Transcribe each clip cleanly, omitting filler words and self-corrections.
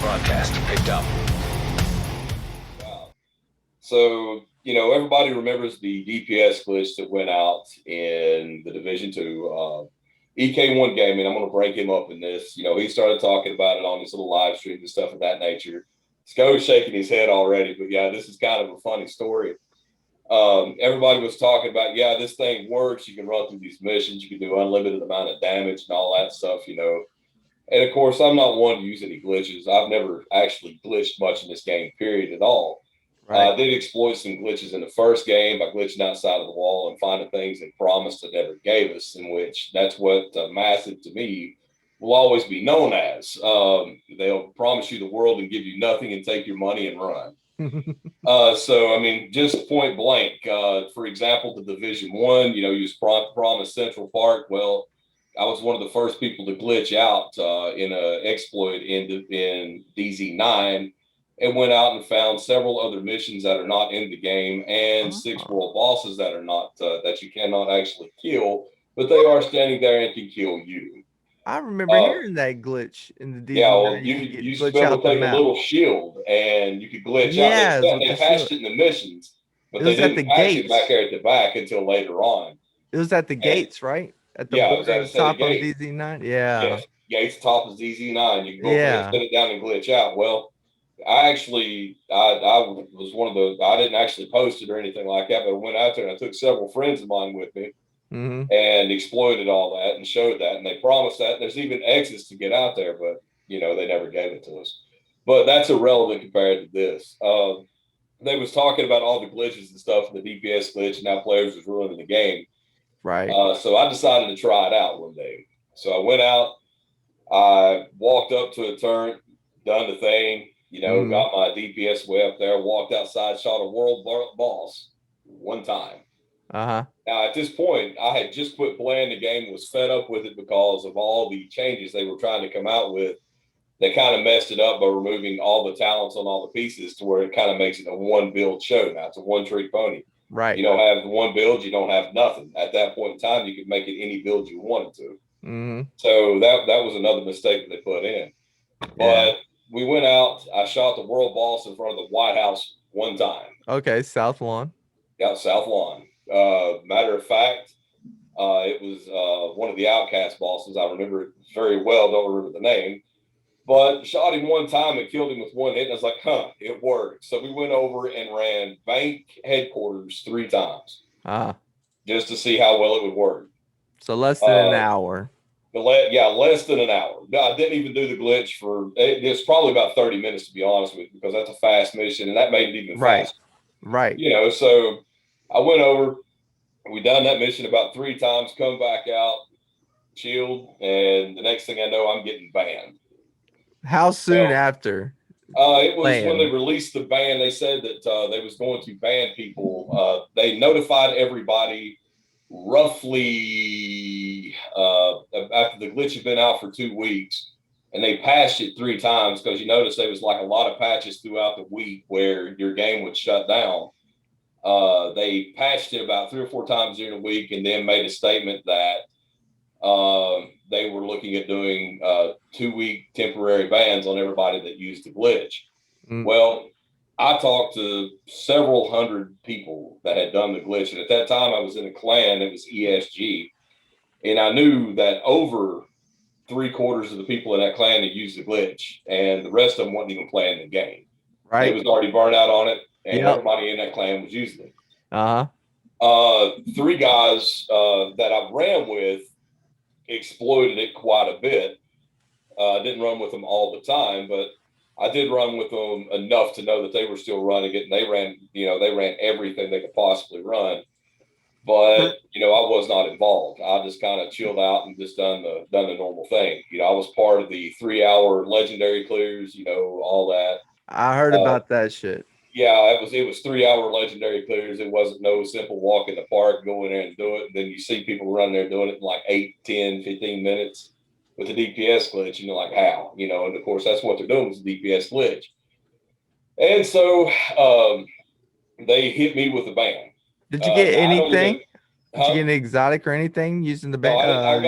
Broadcast picked up. Wow. So, everybody remembers the DPS glitch that went out in the Division 2 EK1 gaming. I'm going to break him up in this. He started talking about it on his little live streams and stuff of that nature. Sco's shaking his head already, but yeah, this is kind of a funny story. Everybody was talking about, this thing works. You can run through these missions. You can do unlimited amount of damage and all that stuff, And of course, I'm not one to use any glitches. I've never actually glitched much in this game, period, at all. Right. I did exploit some glitches in the first game by glitching outside of the wall and finding things they promised that never gave us, in which that's what Massive to me will always be known as. They'll promise you the world and give you nothing and take your money and run. Just point blank, for example, the Division 1, you was promised Central Park. Well, I was one of the first people to glitch out in an exploit in DZ9 and went out and found several other missions that are not in the game and 6 world bosses that are not, that you cannot actually kill, but they are standing there and can kill you. I remember hearing that glitch in the DZ9. Yeah, well, you should be able to take a little shield and you could glitch out. They patched it in the missions, but they didn't patch it back there at the back until later on. It was at the gates, right? At the top of DZ9? Yeah. Yes, gates top of DZ9. You can go and set it down and glitch out. Well, I was one of the, I didn't actually post it or anything like that, but I went out there and I took several friends of mine with me and exploited all that and showed that. And they promised that. There's even exits to get out there, but, they never gave it to us. But that's irrelevant compared to this. They was talking about all the glitches and stuff, the DPS glitch, and how players was ruining the game. Right. So I decided to try it out one day. So I went out, I walked up to a turret, done the thing, got my DPS way up there, walked outside, shot a world boss one time. Uh-huh. Now, at this point, I had just quit playing the game, was fed up with it because of all the changes they were trying to come out with. They kind of messed it up by removing all the talents on all the pieces to where it kind of makes it a one build show. Now it's a one trick pony. Right. You don't have one build, you don't have nothing. At that point in time, you could make it any build you wanted to. So that was another mistake that they put in. But we went out, I shot the world boss in front of the White House one time. Okay, South Lawn. Yeah, South Lawn. Matter of fact, it was one of the Outcast bosses. I remember it very well, don't remember the name. But shot him one time and killed him with one hit. And I was like, it worked. So we went over and ran bank headquarters 3 times. Just to see how well it would work. So less than an hour. Less than an hour. I didn't even do the glitch it's probably about 30 minutes, to be honest with you, because that's a fast mission. And that made it even faster. Right. So I went over. We done that mission about 3 times, come back out, chilled. And the next thing I know, I'm getting banned. How soon after? It was when they released the ban. They said that they was going to ban people. They notified everybody roughly after the glitch had been out for 2 weeks, and they patched it 3 times because you notice there was like a lot of patches throughout the week where your game would shut down. They patched it about 3 or 4 times during the week and then made a statement that they were looking at doing 2-week temporary bans on everybody that used the glitch. Well, I talked to several hundred people that had done the glitch. And at that time I was in a clan, it was ESG. And I knew that over 3/4 of the people in that clan had used the glitch and the rest of them wasn't even playing the game. Right. It was already burned out on it and everybody in that clan was using it. 3 guys that I ran with exploited it quite a bit. Didn't run with them all the time, but I did run with them enough to know that they were still running it, and they ran everything they could possibly run. But I was not involved. I just kind of chilled out and just done the normal thing. I was part of the 3-hour legendary clears. All that. I heard about that shit. Yeah, it was 3-hour legendary clears. It wasn't no simple walk in the park, go in there and do it. And then you see people running there doing it in like 8, 10, 15 minutes with the DPS glitch. And you're like, how? And of course, that's what they're doing is the DPS glitch. And so they hit me with a ban. Did you get anything? Did you get an exotic or anything using the No, band? I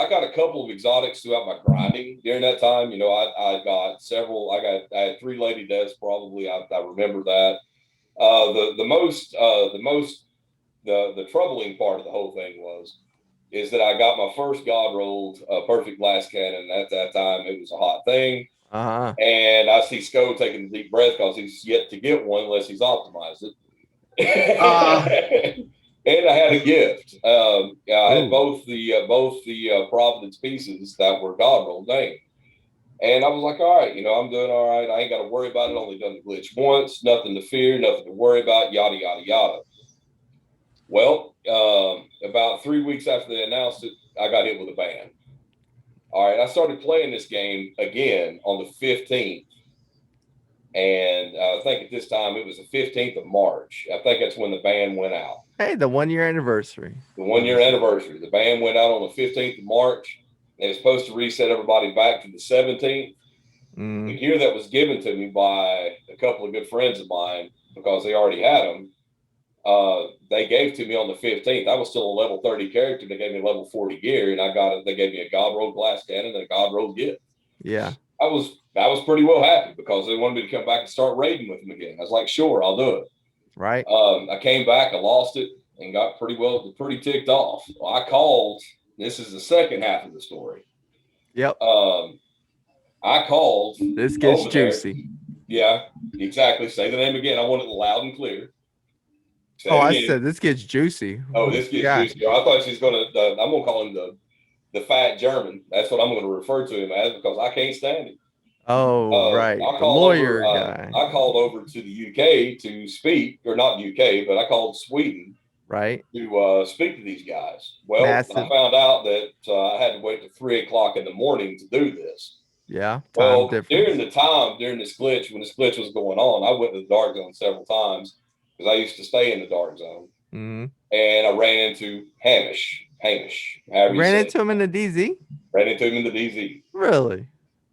got a couple of exotics throughout my grinding during that time. I got several. I had 3 lady deaths probably. I remember that. The troubling part of the whole thing is that I got my first god rolled perfect glass cannon. At that time, it was a hot thing. And I see Sco taking a deep breath because he's yet to get one unless he's optimized it. And I had a gift. I had both the Providence pieces that were god roll named. And I was like, all right, I'm doing all right. I ain't got to worry about it. Only done the glitch once. Nothing to fear. Nothing to worry about. Yada yada yada. Well, about 3 weeks after they announced it, I got hit with a ban. All right, I started playing this game again on the 15th. And I think at this time it was the 15th of March. I think that's when the ban went out. Hey, the 1 year anniversary. The 1 year anniversary. The ban went out on the 15th of March. They were supposed to reset everybody back to the 17th. The gear that was given to me by a couple of good friends of mine, because they already had them, they gave to me on the 15th. I was still a level 30 character. They gave me level 40 gear, and they gave me a god rolled glass cannon and a god rolled gift. Yeah. I was pretty well happy because they wanted me to come back and start raiding with them again. I was like, sure, I'll do it. Right. I came back, I lost it, and got pretty ticked off. Well, I called. This is the second half of the story. Yep. I called. This gets juicy. Yeah, exactly. Say the name again. I want it loud and clear. I said this gets juicy. Oh, this gets juicy. I thought she's gonna. I'm gonna call him the fat German. That's what I'm going to refer to him as because I can't stand him. Oh, right. The lawyer guy. I called over to the UK to speak, or not UK, but I called Sweden. Right. To speak to these guys. Well, I found out that I had to wait to 3 o'clock in the morning to do this. Yeah. Well, during this glitch, when this glitch was going on, I went to the dark zone several times because I used to stay in the dark zone. Mm-hmm. And I ran into Hamish. Ran into him in the DZ? Ran into him in the DZ. Really?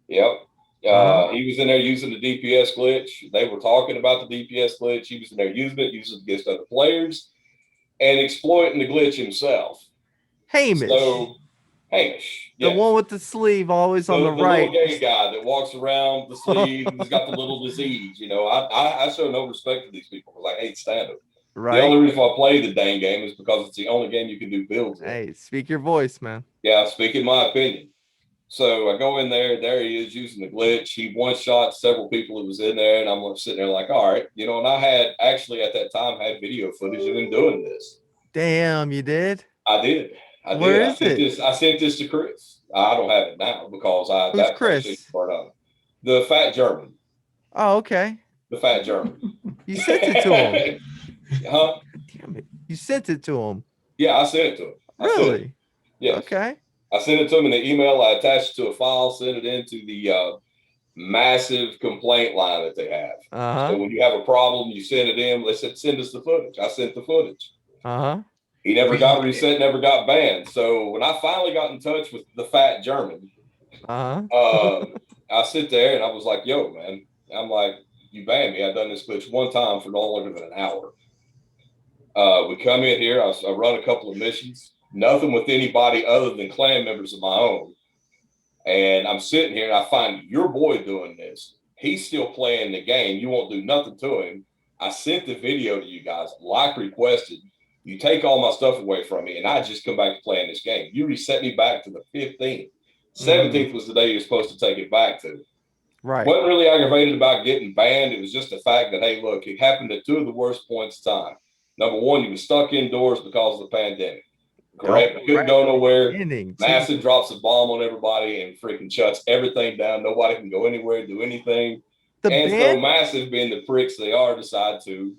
Yep. He was in there using the DPS glitch. They were talking about the DPS glitch. He was in there using it against other players and exploiting the glitch himself. Hamish. Hamish. The one with the sleeve always on the right. The little gay guy that walks around the sleeve. He's got the little disease. I show no respect to these people because I hate stand-up. Right. The only reason I play the dang game is because it's the only game you can do builds in. Hey, speak your voice, man. Yeah, speaking my opinion. So I go in there. There he is using the glitch. He one-shot several people that was in there, and I'm sitting there like, all right. And I had actually at that time had video footage of him doing this. Damn, you did? I did. Where is it? I sent this to Chris. I don't have it now because Who's Chris? The fat German. Oh, okay. The fat German. You sent it to him. Huh? Damn it. You sent it to him. Yeah, I sent it to him. Really? Yes. Okay. I sent it to him in the email. I attached it to a file, sent it into the massive complaint line that they have. So when you have a problem, you send it in. They said, send us the footage. I sent the footage. He never got reset, never got banned. So when I finally got in touch with the fat German, I sit there and I was like, yo, man. I'm like, you banned me. I've done this glitch one time for no longer than an hour. We come in here. I run a couple of missions. Nothing with anybody other than clan members of my own. And I'm sitting here and I find your boy doing this. He's still playing the game. You won't do nothing to him. I sent the video to you guys, like requested. You take all my stuff away from me, and I just come back to playing this game. You reset me back to the 15th. 17th was the day you're supposed to take it back to. Right. Wasn't really aggravated about getting banned. It was just the fact that, hey, look, it happened at 2 of the worst points of time. Number one, you were stuck indoors because of the pandemic. Correct? Couldn't go nowhere. Massive drops a bomb on everybody and freaking shuts everything down. Nobody can go anywhere, do anything. So Massive, being the pricks they are, decide to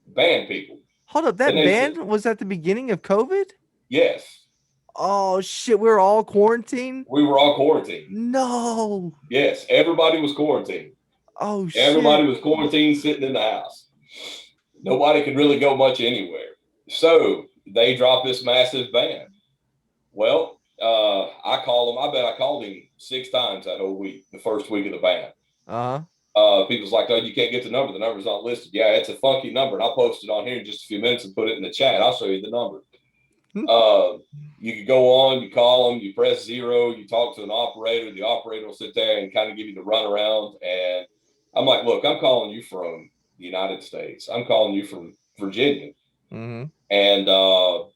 ban people. Hold up, that ban was at the beginning of COVID? Yes. Oh shit, we were all quarantined? We were all quarantined. No. Yes, everybody was quarantined. Oh shit. Everybody was quarantined sitting in the house. Nobody could really go much anywhere. So they dropped this massive ban. Well, I bet I called him 6 times that whole week, the first week of the ban. People's like, oh, you can't get the number. The number's not listed. Yeah, it's a funky number. And I'll post it on here in just a few minutes and put it in the chat. I'll show you the number. You could go on, you call them, you press 0, you talk to an operator. The operator will sit there and kind of give you the runaround. And I'm like, look, I'm calling you from the United States. I'm calling you from Virginia. Mm-hmm. And, look,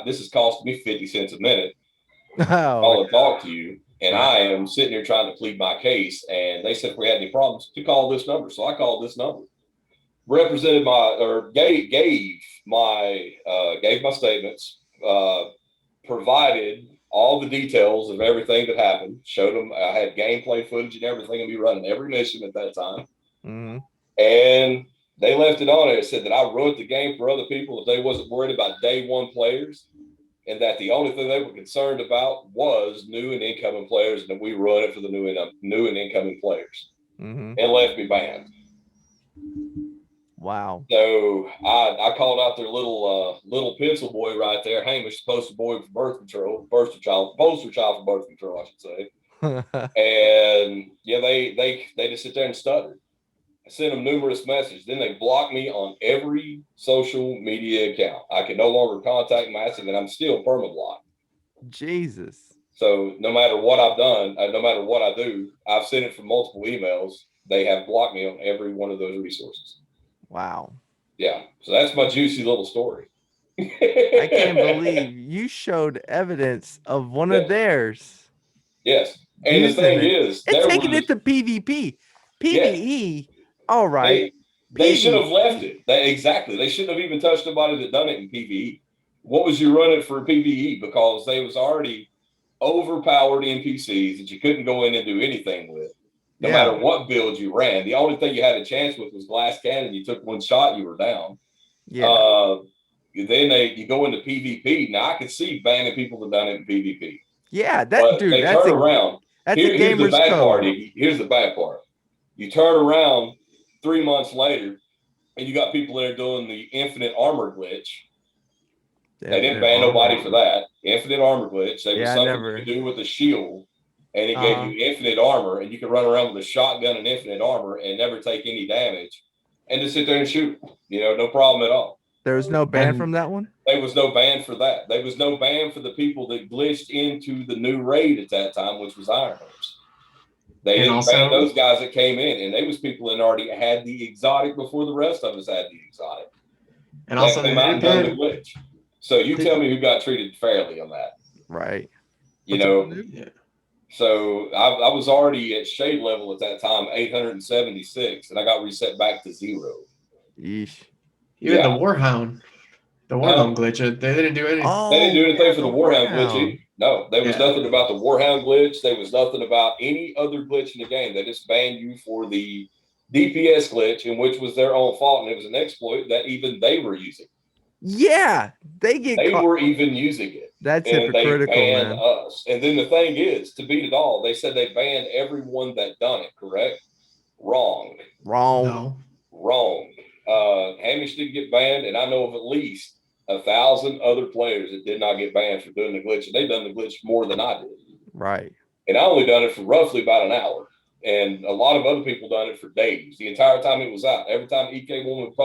this is costing me 50 cents a minute. I'll talk to you. And I am sitting here trying to plead my case. And they said, if we had any problems, to call this number. So I called this number. Gave my statements, provided all the details of everything that happened, showed them I had gameplay footage and everything, and be running every mission at that time. Mm-hmm. And they left it on there. It said that I wrote the game for other people, if they wasn't worried about day one players, and that the only thing they were concerned about was new and incoming players, and that we run it for the new and incoming players. Mm-hmm. And left me banned. Wow. So I called out their little pencil boy right there, Hamish, poster boy for poster child for birth control, I should say. And yeah, they just sit there and stuttered. I sent them numerous messages. Then they blocked me on every social media account. I could no longer contact Massive, and I'm still perma-blocked. Jesus. So no matter what I've done, no matter what I do, I've sent it from multiple emails. They have blocked me on every one of those resources. Wow. Yeah. So that's my juicy little story. I can't believe you showed evidence of one of theirs. Yes. And the thing is, it's taking it to PvP. PvE. All right. They should have left it. Exactly. They shouldn't have even touched nobody that done it in PvE. What was you running for PvE? Because they was already overpowered NPCs that you couldn't go in and do anything with. No matter what build you ran. The only thing you had a chance with was glass cannon. You took one shot, you were down. Yeah. Then you go into PvP. Now I can see banning people that done it in PvP. Yeah, that's turn around. Here's the bad part. Here's the bad part. You turn around 3 months later, and you got people that are doing the infinite armor glitch. They didn't ban nobody for that. Infinite armor glitch. They was something you could do with a shield. And it gave you infinite armor, and you could run around with a shotgun and infinite armor and never take any damage, and just sit there and shoot. No problem at all. There was no ban from that one? There was no ban for that. There was no ban for the people that glitched into the new raid at that time, which was Ironhorse. They didn't ban those guys that came in, and they was people that already had the exotic before the rest of us had the exotic. And also came out and done the glitch. So you tell me who got treated fairly on that. Right. Yeah. So I was already at shade level at that time, 876, and I got reset back to 0. Yeesh. Even the Warhound glitch, they didn't do anything. They didn't do anything for the Warhound glitch either. No, there was nothing about the Warhound glitch. There was nothing about any other glitch in the game. They just banned you for the DPS glitch, in which was their own fault, and it was an exploit that even they were using. Yeah, they were even using it. That's hypocritical, they banned man. us. And then the thing is, to beat it all, they said they banned everyone that done it. Correct? Wrong. No. Wrong. Hamish didn't get banned, and I know of at least 1,000 other players that did not get banned for doing the glitch, and they done the glitch more than I did. Right. And I only done it for roughly about an hour, and a lot of other people done it for days. The entire time it was out. Every time EK1 would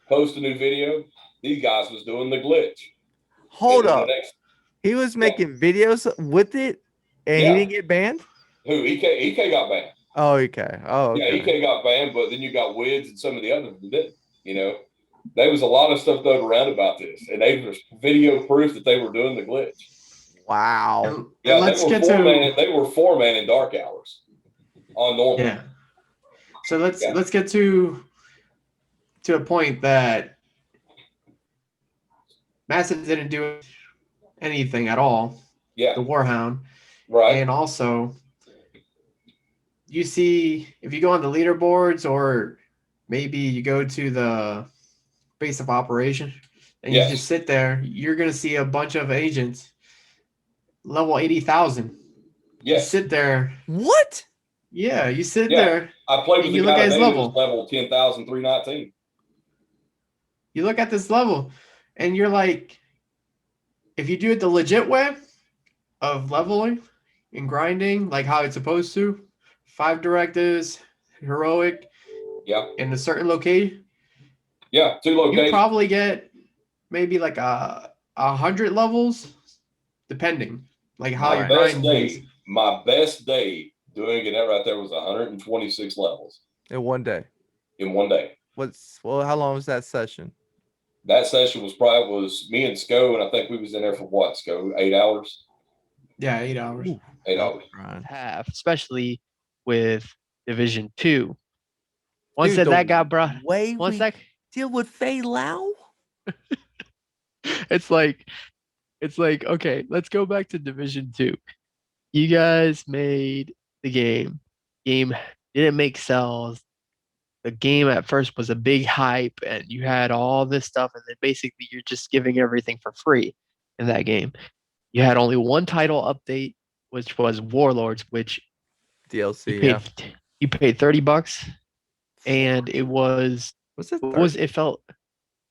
post a new video, these guys was doing the glitch. Hold up. He was making videos with it, and he didn't get banned? Who? EK got banned. Oh, EK. Oh, okay. Yeah, EK got banned, but then you got Wids and some of the others that didn't. There was a lot of stuff thrown around about this, and they was video proof that they were doing the glitch. Wow. Yeah, they were 4-man in dark hours on normal. Yeah. So let's get to a point that Massive didn't do anything at all. Yeah. The Warhound. Right. And also, you see, if you go on the leaderboards, or maybe you go to the base of operation and you just sit there, you're going to see a bunch of agents level 80,000. Yes. You sit there. What? Yeah, you sit there. I played with the guy that was level 10,319. You look at this level, and you're like, if you do it the legit way of leveling and grinding, like how it's supposed to, 5 directives, heroic, yeah, in a certain location. Yeah, 2 locations. You probably get maybe like 100 levels, depending like how My your best grind is. day, my best day doing it right there was 126 levels in one day. in one day. How long was that session? That session was me and Sco, and I think we was in there for what, Sco? 8 hours? Yeah, 8 hours. Ooh, 8 hours. Half, especially with Division 2. Once Dude, that got bro, way once we that deal with Faye Lau. it's like okay, let's go back to Division 2. You guys made the game. Game didn't make sales. The game at first was a big hype and you had all this stuff, and then basically you're just giving everything for free in that game. You had only one title update, which was Warlords, which DLC. you paid $30, and it was it felt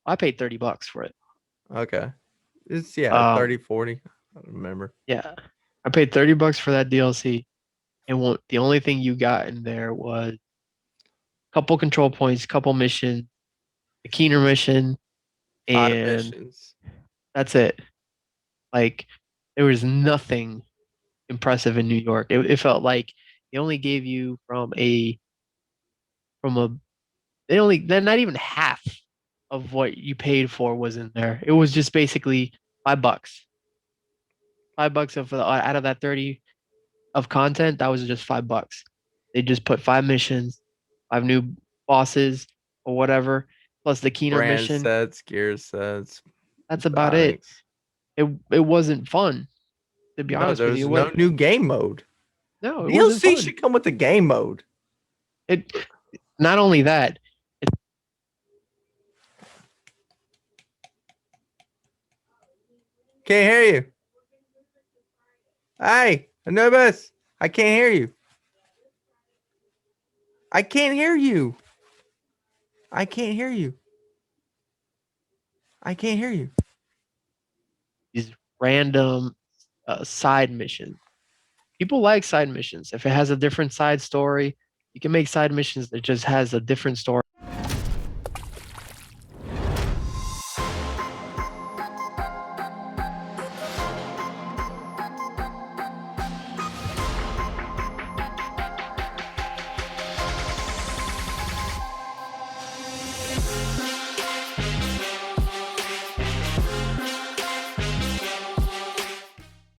I paid $30 for it. Okay. It's 30, 40. I don't remember. Yeah. I paid $30 for that DLC. And the only thing you got in there was a couple control points, couple missions, the Keener mission, and that's it. Like there was nothing impressive in New York. It felt like they only gave you they're not even half of what you paid for was in there. It was just basically $5. $5 out of that 30 of content, that was just $5. They just put 5 missions, 5 new bosses or whatever, plus the Keener mission. Sets, gear sets. That's about it. It wasn't fun, to be honest with you. No new game mode. No, DLC should come with the game mode. Not only that. Can't hear you. Hey, Anubis, I can't hear you. I can't hear you. I can't hear you. I can't hear you. These random side missions. People like side missions. If it has a different side story, you can make side missions that just has a different story.